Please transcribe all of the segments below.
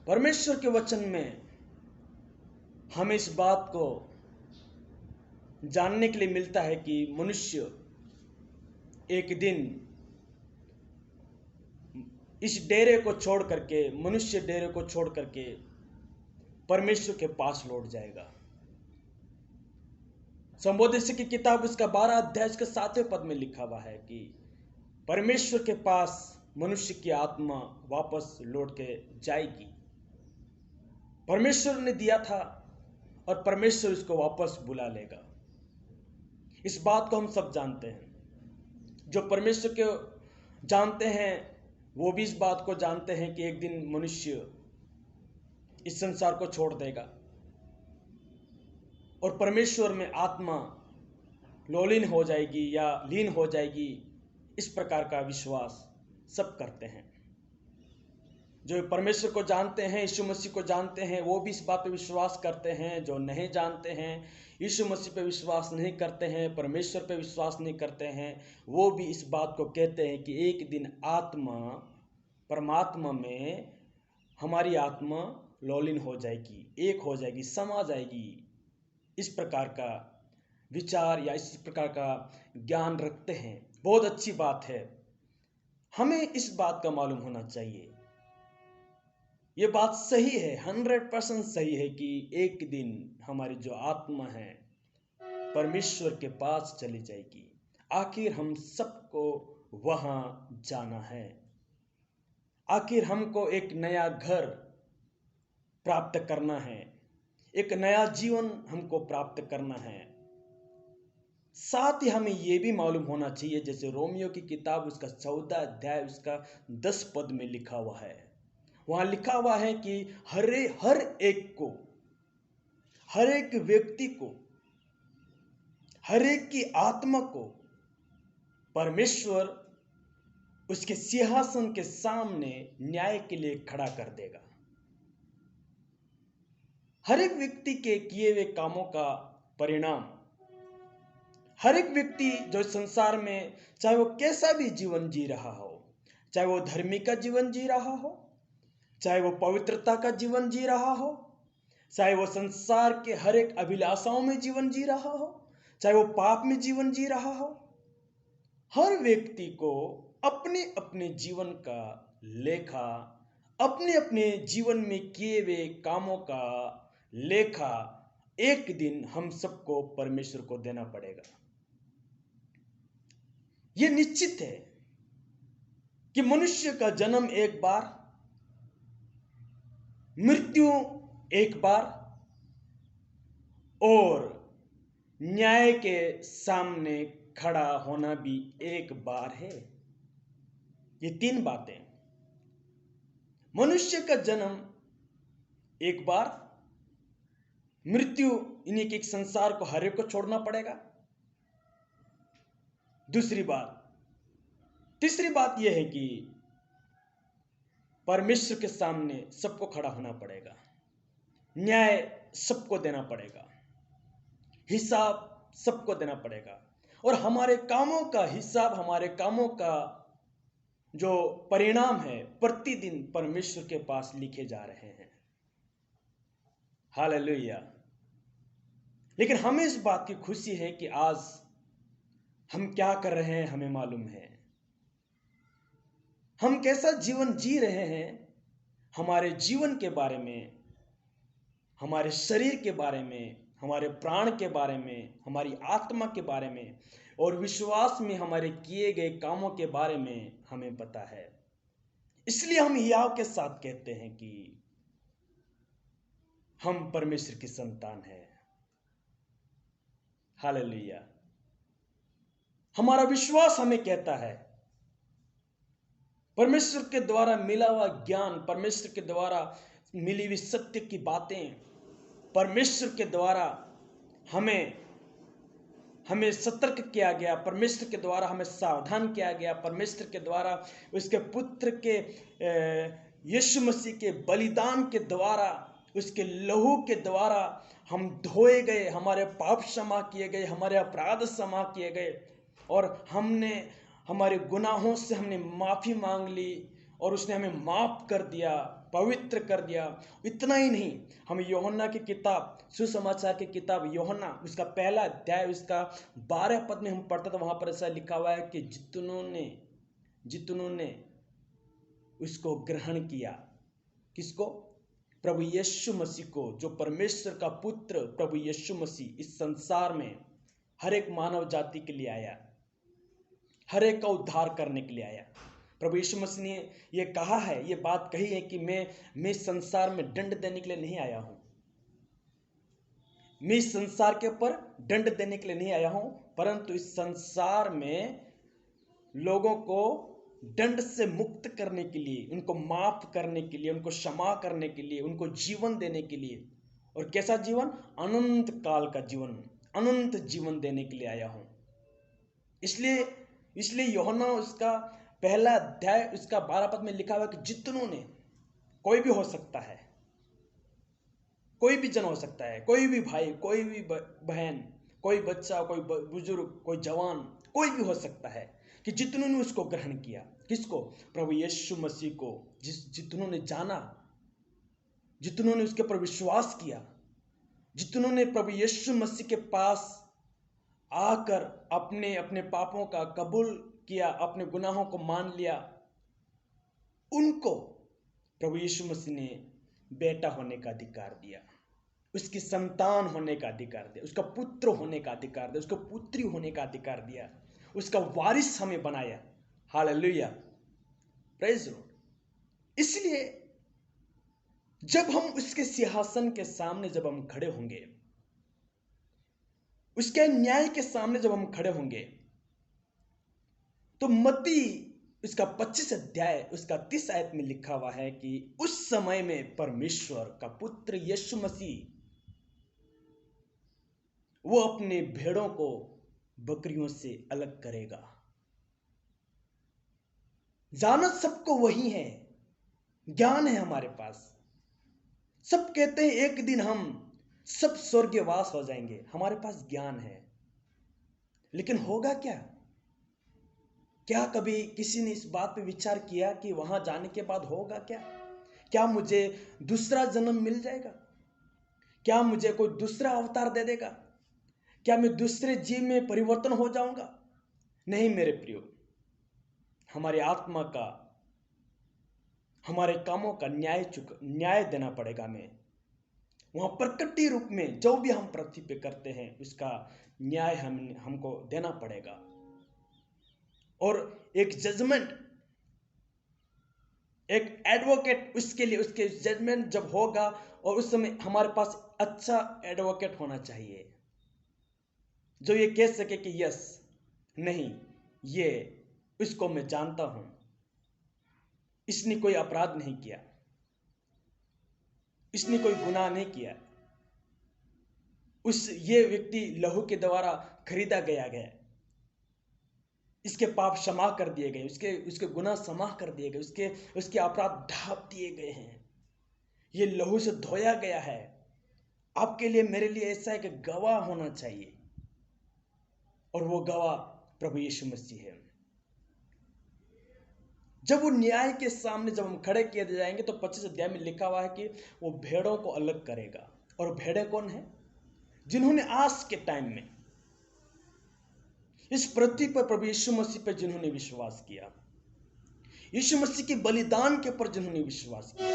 परमेश्वर के वचन में हमें इस बात को जानने के लिए मिलता है कि मनुष्य एक दिन इस डेरे को छोड़ करके, मनुष्य डेरे को छोड़ करके परमेश्वर के पास लौट जाएगा। संबोधित की किताब उसका 12 अध्याय के 7वें पद में लिखा हुआ है कि परमेश्वर के पास मनुष्य की आत्मा वापस लौट के जाएगी। परमेश्वर ने दिया था और परमेश्वर इसको वापस बुला लेगा। इस बात को हम सब जानते हैं। जो परमेश्वर को जानते हैं वो भी इस बात को जानते हैं कि एक दिन मनुष्य इस संसार को छोड़ देगा और परमेश्वर में आत्मा लोलीन हो जाएगी या लीन हो जाएगी। इस प्रकार का विश्वास सब करते हैं। जो परमेश्वर को जानते हैं, यीशु मसीह को जानते हैं, वो भी इस बात पे विश्वास करते हैं। जो नहीं जानते हैं, यीशु मसीह पे विश्वास नहीं करते हैं, परमेश्वर पे विश्वास नहीं करते हैं, वो भी इस बात को कहते हैं कि एक दिन आत्मा परमात्मा में हमारी आत्मा लोलीन हो जाएगी, एक हो जाएगी, समा जाएगी। इस प्रकार का विचार या इस प्रकार का ज्ञान रखते हैं। बहुत अच्छी बात है। हमें इस बात का मालूम होना चाहिए, ये बात सही है, 100% सही है कि एक दिन हमारी जो आत्मा है परमेश्वर के पास चली जाएगी। आखिर हम सबको वहां जाना है। आखिर हमको एक नया घर प्राप्त करना है, एक नया जीवन हमको प्राप्त करना है। साथ ही हमें यह भी मालूम होना चाहिए, जैसे रोमियो की किताब उसका 14 अध्याय उसका 10 पद में लिखा हुआ है। वहां लिखा हुआ है कि हर एक को, हर एक व्यक्ति को, हर एक की आत्मा को परमेश्वर उसके सिंहासन के सामने न्याय के लिए खड़ा कर देगा। हर एक व्यक्ति के किए हुए कामों का परिणाम, हर एक व्यक्ति जो संसार में चाहे वो कैसा भी जीवन जी रहा हो, चाहे वो धर्मी का जीवन जी रहा हो, चाहे वो पवित्रता का जीवन जी रहा हो, चाहे वो संसार के हर एक अभिलाषाओं में जीवन जी रहा हो, चाहे वो पाप में जीवन जी रहा हो, हर व्यक्ति को अपने अपने जीवन का लेखा, अपने अपने जीवन में किए हुए कामों का लेखा एक दिन हम सबको परमेश्वर को देना पड़ेगा। यह निश्चित है कि मनुष्य का जन्म एक बार, मृत्यु एक बार और न्याय के सामने खड़ा होना भी एक बार है। ये 3 बातें, मनुष्य का जन्म एक बार, मृत्यु यानी कि एक संसार को हर एक को छोड़ना पड़ेगा, दूसरी बात, तीसरी बात यह है कि परमेश्वर के सामने सबको खड़ा होना पड़ेगा, न्याय सबको देना पड़ेगा, हिसाब सबको देना पड़ेगा और हमारे कामों का हिसाब, हमारे कामों का जो परिणाम है प्रतिदिन परमेश्वर के पास लिखे जा रहे हैं। हालेलुया। लेकिन हमें इस बात की खुशी है कि आज हम क्या कर रहे हैं हमें मालूम है, हम कैसा जीवन जी रहे हैं, हमारे जीवन के बारे में, हमारे शरीर के बारे में, हमारे प्राण के बारे में, हमारी आत्मा के बारे में और विश्वास में हमारे किए गए कामों के बारे में हमें पता है। इसलिए हम हियाव के साथ कहते हैं कि हम परमेश्वर की संतान हैं। हालेलुया। हमारा विश्वास हमें कहता है परमेश्वर के द्वारा मिला हुआ ज्ञान, परमेश्वर के द्वारा मिली हुई सत्य की बातें, परमेश्वर के द्वारा हमें सतर्क किया गया, परमेश्वर के द्वारा हमें सावधान किया गया, परमेश्वर के द्वारा उसके पुत्र के यीशु मसीह के बलिदान के द्वारा, उसके लहू के द्वारा हम धोए गए, हमारे पाप क्षमा किए गए, हमारे अपराध क्षमा किए गए और हमने हमारे गुनाहों से हमने माफ़ी मांग ली और उसने हमें माफ़ कर दिया। पवित्र कर दिया। इतना ही नहीं, हम यूहन्ना की किताब, सुसमाचार की किताब यूहन्ना, उसका पहला अध्याय, उसका 12 पद में हम पढ़ते तो वहां पर ऐसा लिखा हुआ है कि जितनों ने उसको ग्रहण किया, किसको? प्रभु यीशु मसीह को, जो परमेश्वर का पुत्र प्रभु यीशु मसीह इस संसार में हर एक मानव जाति के लिए आया, हर एक का उद्धार करने के लिए आया। प्रभु यीशु मसीह ने ये कहा है, ये बात कही है कि मैं संसार में दंड देने के लिए नहीं आया हूं, मैं इस संसार के ऊपर दंड देने के लिए नहीं आया हूं, परंतु इस संसार में लोगों को दंड से मुक्त करने के लिए, उनको माफ करने के लिए, उनको क्षमा करने के लिए, उनको जीवन देने के लिए। और कैसा जीवन? अनंत काल का जीवन, अनंत जीवन देने के लिए आया हूं। इसलिए यूहन्ना उसका पहला अध्याय उसका 12 पद में लिखा हुआ है कि जितनों ने, कोई भी हो सकता है, कोई भी जन हो सकता है, कोई भी भाई, कोई भी बहन, कोई बच्चा, कोई बुजुर्ग, कोई जवान, कोई भी हो सकता है, कि जितनों ने उसको ग्रहण किया। किसको? प्रभु यीशु मसीह को। जितनों ने जाना, जितनों ने उसके पर विश्वास किया, जितनों ने प्रभु यीशु मसीह के पास आकर अपने अपने पापों का कबूल किया, अपने गुनाहों को मान लिया, उनको प्रभु यीशु मसीह ने बेटा होने का अधिकार दिया, उसकी संतान होने का अधिकार दिया, उसका पुत्र होने का अधिकार दिया, उसको पुत्री होने का अधिकार दिया, उसका वारिस हमें बनाया। Hallelujah, praise Lord. इसलिए जब हम उसके सिंहासन के सामने जब हम खड़े होंगे, उसके न्याय के सामने जब हम खड़े होंगे, तो मत्ती उसका 25 अध्याय उसका 30 आयत में लिखा हुआ है कि उस समय में परमेश्वर का पुत्र यीशु मसीह वो अपने भेड़ों को बकरियों से अलग करेगा। जानत सबको वही है, ज्ञान है हमारे पास। सब कहते हैं एक दिन हम सब स्वर्गवास हो जाएंगे, हमारे पास ज्ञान है, लेकिन होगा क्या? क्या कभी किसी ने इस बात पे विचार किया कि वहां जाने के बाद होगा क्या? क्या मुझे दूसरा जन्म मिल जाएगा? क्या मुझे कोई दूसरा अवतार दे देगा? क्या मैं दूसरे जीव में परिवर्तन हो जाऊंगा? नहीं मेरे प्रियो, हमारी आत्मा का, हमारे कामों का न्याय देना पड़ेगा। हमें वहां प्रकटी रूप में जो भी हम पृथ्वी पे करते हैं उसका न्याय हमको देना पड़ेगा। और एक जजमेंट, एक एडवोकेट, उसके लिए उसके जजमेंट जब होगा, और उस समय हमारे पास अच्छा एडवोकेट होना चाहिए जो ये कह सके कि यस, नहीं, ये इसको मैं जानता हूं, इसने कोई अपराध नहीं किया, इसने कोई गुनाह नहीं किया, ये व्यक्ति लहू के द्वारा खरीदा गया, इसके पाप क्षमा कर दिए गए, उसके गुनाह क्षमा कर दिए गए, उसके अपराध ढांप दिए गए हैं, ये लहू से धोया गया है। आपके लिए, मेरे लिए ऐसा है कि गवाह होना चाहिए, और वो गवाह प्रभु यीशु मसीह है। जब वो न्याय के सामने जब हम खड़े किए जाएंगे तो 25 अध्याय में लिखा हुआ है कि वो भेड़ों को अलग करेगा। और भेड़े कौन है? जिन्होंने आज के टाइम में इस पृथ्वी पर प्रभु यीशु मसीह पर जिन्होंने विश्वास किया, यीशु मसीह के बलिदान के ऊपर जिन्होंने विश्वास किया,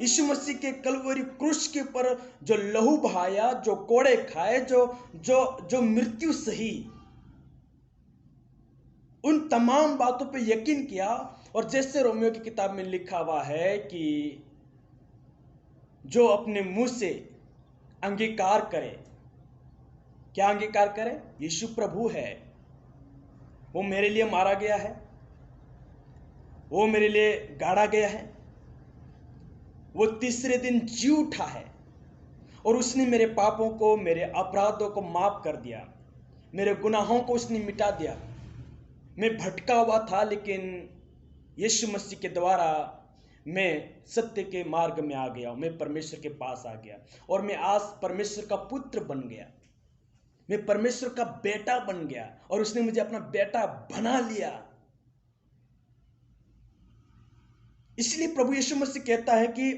यीशु मसीह के कलवरी क्रूस के ऊपर जो लहू बहाया, जो कोड़े खाए, जो मृत्यु सही, उन तमाम बातों पे यकीन किया। और जैसे रोमियो की किताब में लिखा हुआ है कि जो अपने मुंह से अंगीकार करे, क्या अंगीकार करे? यीशु प्रभु है, वो मेरे लिए मारा गया है, वो मेरे लिए गाड़ा गया है, वो तीसरे दिन जी उठा है, और उसने मेरे पापों को, मेरे अपराधों को माफ कर दिया, मेरे गुनाहों को उसने मिटा दिया। मैं भटका हुआ था, लेकिन यीशु मसीह के द्वारा मैं सत्य के मार्ग में आ गया, मैं परमेश्वर के पास आ गया, और मैं आज परमेश्वर का पुत्र बन गया, मैं परमेश्वर का बेटा बन गया, और उसने मुझे अपना बेटा बना लिया। इसलिए प्रभु यीशु मसीह कहता है कि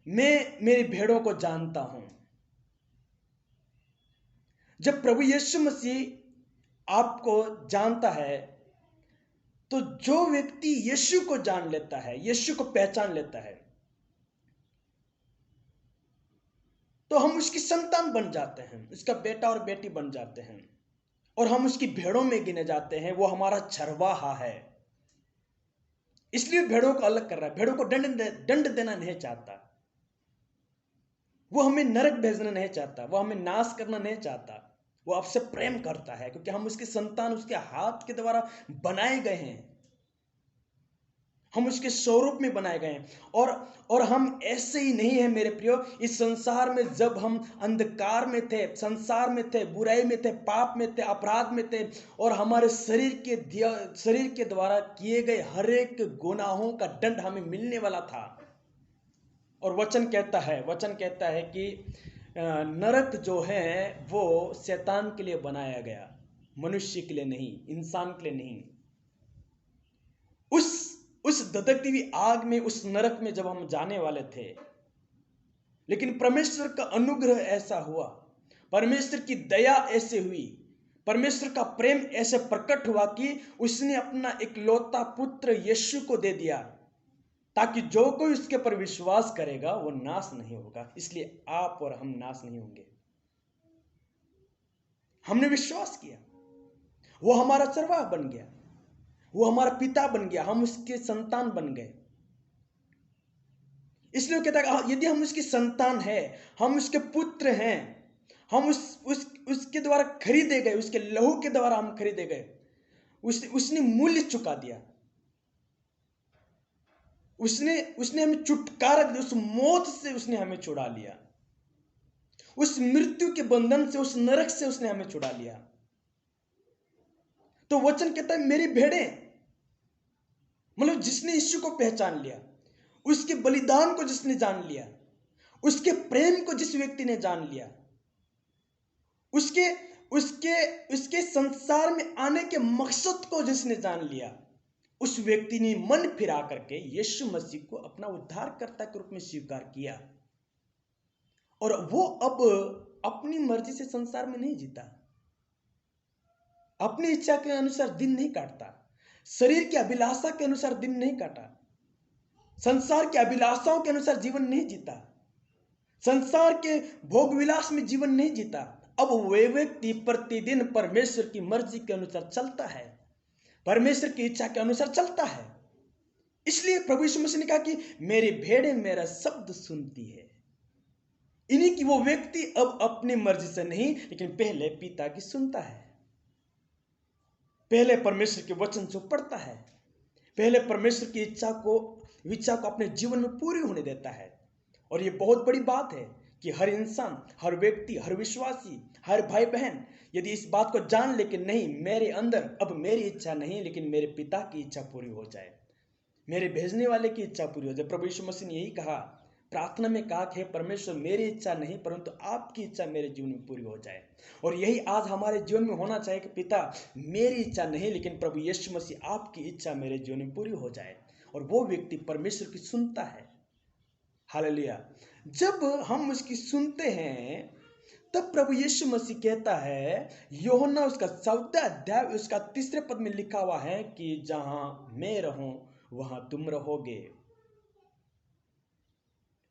मैं मेरी भेड़ों को जानता हूं। जब प्रभु यीशु मसीह आपको जानता है, तो जो व्यक्ति यीशु को जान लेता है, यीशु को पहचान लेता है, तो हम उसकी संतान बन जाते हैं, उसका बेटा और बेटी बन जाते हैं, और हम उसकी भेड़ों में गिने जाते हैं। वो हमारा चरवाहा है। इसलिए भेड़ों को अलग कर रहा है। भेड़ों को दंड देना नहीं चाहता, वो हमें नरक भेजना नहीं चाहता, वो हमें नाश करना नहीं चाहता। वो आपसे प्रेम करता है, क्योंकि हम उसकी संतान उसके हाथ के द्वारा बनाए गए हैं, हम उसके स्वरूप में बनाए गए हैं। और हम ऐसे ही नहीं हैं मेरे प्रियो। इस संसार में जब हम अंधकार में थे, संसार में थे, बुराई में थे, पाप में थे, अपराध में थे, और हमारे शरीर के द्वारा किए गए हर एक गुनाहों का दंड हमें मिलने वाला था। और वचन कहता है कि नरक जो है वो शैतान के लिए बनाया गया, मनुष्य के लिए नहीं, इंसान के लिए नहीं। उस धधकती हुई आग में, उस नरक में जब हम जाने वाले थे, लेकिन परमेश्वर का अनुग्रह ऐसा हुआ, परमेश्वर की दया ऐसे हुई, परमेश्वर का प्रेम ऐसे प्रकट हुआ कि उसने अपना इकलौता पुत्र यीशु को दे दिया, ताकि जो कोई उसके पर विश्वास करेगा वो नाश नहीं होगा। इसलिए आप और हम नाश नहीं होंगे। हमने विश्वास किया, वो हमारा चरवाहा बन गया, वो हमारा पिता बन गया, हम उसके संतान बन गए। इसलिए कहता है यदि हम उसकी संतान है, हम उसके पुत्र हैं, हम उसके द्वारा खरीदे गए, उसके लहू के द्वारा हम खरीदे गए। उसने मूल्य चुका दिया, उसने हमें छुटकारा दिया, उस मौत से उसने हमें छुड़ा लिया, उस मृत्यु के बंधन से, उस नरक से उसने हमें छुड़ा लिया। तो वचन कहता है मेरी भेड़ें, मतलब जिसने यीशु को पहचान लिया, उसके बलिदान को जिसने जान लिया, उसके प्रेम को जिस व्यक्ति ने जान लिया, उसके संसार में आने के मकसद को जिसने जान लिया, उस व्यक्ति ने मन फिरा करके यीशु मसीह को अपना उद्धारकर्ता के रूप में स्वीकार किया। और वो अब अपनी मर्जी से संसार में नहीं जीता, अपनी इच्छा के अनुसार दिन नहीं काटता, शरीर की अभिलाषा के अनुसार दिन नहीं काटा, संसार की अभिलाषाओं के अनुसार जीवन नहीं जीता, संसार के भोग विलास में जीवन नहीं जीता। अब वे व्यक्ति प्रतिदिन परमेश्वर की मर्जी के अनुसार चलता है, परमेश्वर की इच्छा के अनुसार चलता है। इसलिए प्रभु यीशु मसीह ने कहा कि मेरी भेड़ें मेरा शब्द सुनती है। इन्हीं की वो व्यक्ति अब अपनी मर्जी से नहीं, लेकिन पहले पिता की सुनता है, पहले परमेश्वर के वचन को पढ़ता है, पहले परमेश्वर की इच्छा को अपने जीवन में पूरी होने देता है। और ये बहुत बड़ी बात है कि हर इंसान, हर व्यक्ति, हर विश्वासी, हर भाई बहन यदि इस बात को जान ले कि नहीं, मेरे अंदर अब मेरी इच्छा नहीं, लेकिन मेरे पिता की इच्छा पूरी हो जाए, मेरे भेजने वाले की इच्छा पूरी हो जाए। प्रभु यीशु मसीह ने यही कहा, प्रार्थना में कहा कि परमेश्वर मेरी इच्छा नहीं परंतु आपकी इच्छा मेरे जीवन में पूरी हो जाए। और यही आज हमारे जीवन में होना चाहिए कि पिता मेरी इच्छा नहीं, लेकिन प्रभु यीशु मसीह आपकी इच्छा मेरे जीवन में पूरी हो जाए। और वो व्यक्ति परमेश्वर की सुनता है। हालेलुया। जब हम उसकी सुनते हैं तब प्रभु यीशु मसीह कहता है, यूहन्ना उसका 14 अध्याय उसका 3 पद में लिखा हुआ है कि जहां मैं रहूं वहां तुम रहोगे।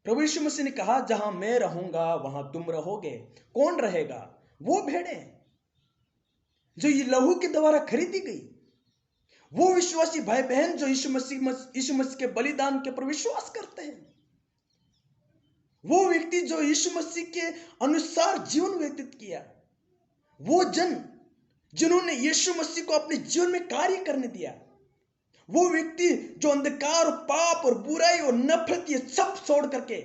प्रभु यीशु मसीह ने कहा जहां मैं रहूंगा वहां तुम रहोगे। कौन रहेगा? वो भेड़ें जो ये लहू के द्वारा खरीदी गई, वो विश्वासी भाई बहन जो यीशु मसीह के बलिदान के पर विश्वास करते हैं, वो व्यक्ति जो यीशु मसीह के अनुसार जीवन व्यतीत किया, वो जन जिन्होंने यीशु मसीह को अपने जीवन में कार्य करने दिया, वो व्यक्ति जो अंधकार और पाप और बुराई और नफरत ये सब छोड़ करके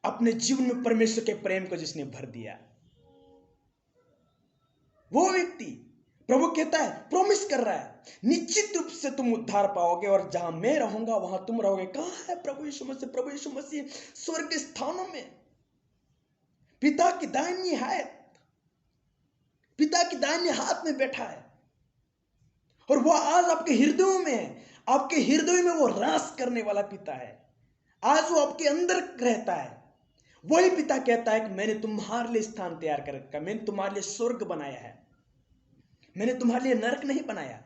अपने जीवन में परमेश्वर के प्रेम को जिसने भर दिया, वो व्यक्ति प्रभु कहता है, प्रॉमिस कर रहा है, निश्चित रूप से तुम उद्धार पाओगे और जहां मैं रहूंगा वहां तुम रहोगे। कहां है प्रभु यीशु मसीह? प्रभु यीशु मसीह स्वर्ग के स्थानों में पिता की दाहिनी हाथ में बैठा है, और वह आज आपके हृदयों में है, आपके हृदय में वो रास करने वाला पिता है। आज वो आपके अंदर रहता है। वही पिता कहता है कि मैंने तुम्हारे लिए स्थान तैयार कर रखा, मैंने तुम्हारे लिए स्वर्ग बनाया है, मैंने तुम्हारे लिए नरक नहीं बनाया,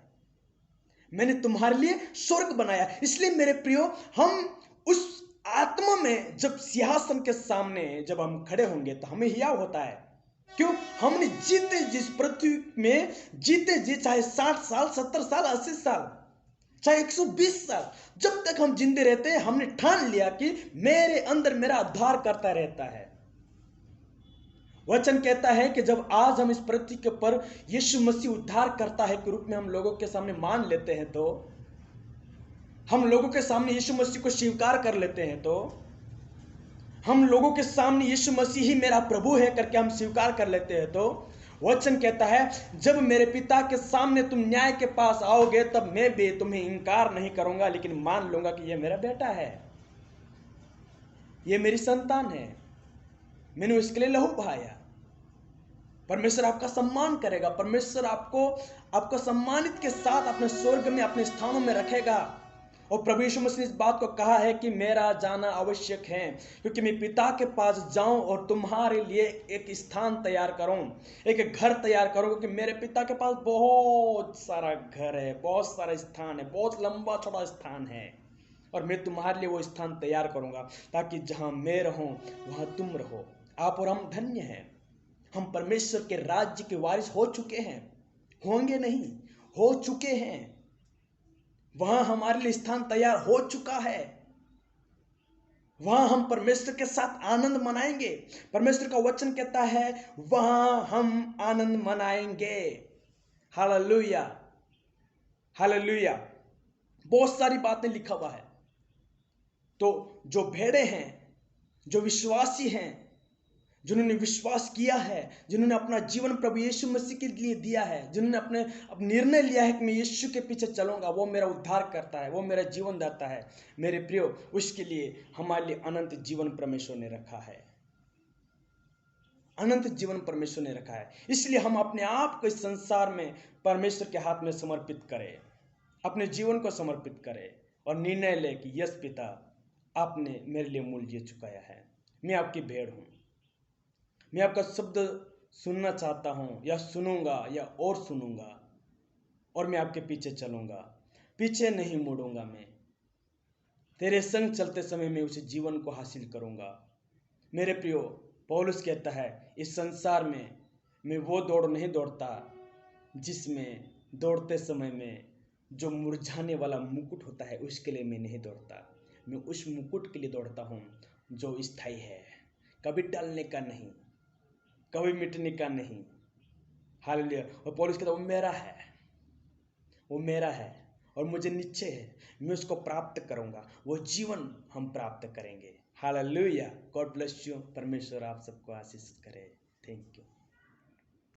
मैंने तुम्हारे लिए स्वर्ग बनाया। इसलिए मेरे प्रियो, हम उस आत्मा में जब सिंहासन के सामने जब हम खड़े होंगे तो हमें हियाव होता है। क्यों? हमने जीते जिस पृथ्वी में जीते जी, चाहे 60 साल, 70 साल, 80 साल, चाहे 120 साल, जब तक हम जिंदे रहते हैं, हमने ठान लिया कि मेरे अंदर मेरा उद्धार करता रहता है। वचन कहता है कि जब आज हम इस पृथ्वी के ऊपर यीशु मसीह उद्धार करता है के रूप में हम लोगों के सामने मान लेते हैं, तो हम लोगों के सामने यीशु मसीह को स्वीकार कर लेते हैं, तो हम लोगों के सामने यीशु मसीह ही मेरा प्रभु है करके हम स्वीकार कर लेते हैं, तो वचन कहता है जब मेरे पिता के सामने तुम न्याय के पास आओगे तब मैं भी तुम्हें इनकार नहीं करूंगा, लेकिन मान लूंगा कि यह मेरा बेटा है, यह मेरी संतान है, मैंने उसके लिए लहू बहाया। परमेश्वर आपका सम्मान करेगा, परमेश्वर आपको सम्मानित के साथ अपने स्वर्ग में, अपने स्थानों में रखेगा। और प्रभु यीशु मसीह ने इस बात को कहा है कि मेरा जाना आवश्यक है, क्योंकि मैं पिता के पास जाऊं और तुम्हारे लिए एक स्थान तैयार करूं, एक घर तैयार करूं, क्योंकि मेरे पिता के पास बहुत सारा घर है, बहुत सारा स्थान है, बहुत लंबा चौड़ा स्थान है, और मैं तुम्हारे लिए वो स्थान तैयार करूंगा, ताकि जहां मैं रहूं वहां तुम रहो। आप और हम धन्य हैं, हम परमेश्वर के राज्य के वारिस हो चुके हैं, होंगे नहीं, हो चुके हैं। वहां हमारे लिए स्थान तैयार हो चुका है, वहां हम परमेश्वर के साथ आनंद मनाएंगे। परमेश्वर का वचन कहता है वहां हम आनंद मनाएंगे। Hallelujah, hallelujah. बहुत सारी बातें लिखा हुआ है। तो जो भेड़े हैं, जो विश्वासी हैं, जिन्होंने विश्वास किया है, जिन्होंने अपना जीवन प्रभु यीशु मसीह के लिए दिया है, जिन्होंने अपने निर्णय लिया है कि मैं यीशु के पीछे चलूंगा, वो मेरा उद्धार करता है, वो मेरा जीवन देता है, मेरे प्रियो, उसके लिए हमारे लिए अनंत जीवन परमेश्वर ने रखा है, अनंत जीवन परमेश्वर ने रखा है। इसलिए हम अपने आप को इस संसार में परमेश्वर के हाथ में समर्पित करें, अपने जीवन को समर्पित करें और निर्णय ले कि यस पिता, आपने मेरे लिए मूल्य चुकाया है, मैं आपकी भेड़ हूं, मैं आपका शब्द सुनना चाहता हूं, या सुनूंगा या और सुनूंगा, और मैं आपके पीछे चलूंगा, पीछे नहीं मुड़ूंगा। मैं तेरे संग चलते समय मैं उस जीवन को हासिल करूंगा। मेरे प्रियो, पौलुस कहता है इस संसार में मैं वो दौड़ नहीं दौड़ता जिसमें दौड़ते समय में जो मुरझाने वाला मुकुट होता है, उसके लिए मैं नहीं दौड़ता, मैं उस मुकुट के लिए दौड़ता हूँ जो स्थायी है, कभी टलने का नहीं, कभी मिटने का नहीं। हालेलुया। और पौलुस कहता है वो मेरा है, वो मेरा है, और मुझे निश्चय है मैं उसको प्राप्त करूंगा, वो जीवन हम प्राप्त करेंगे। हालेलुया। God bless you. परमेश्वर आप सबको आशीष करे। Thank you.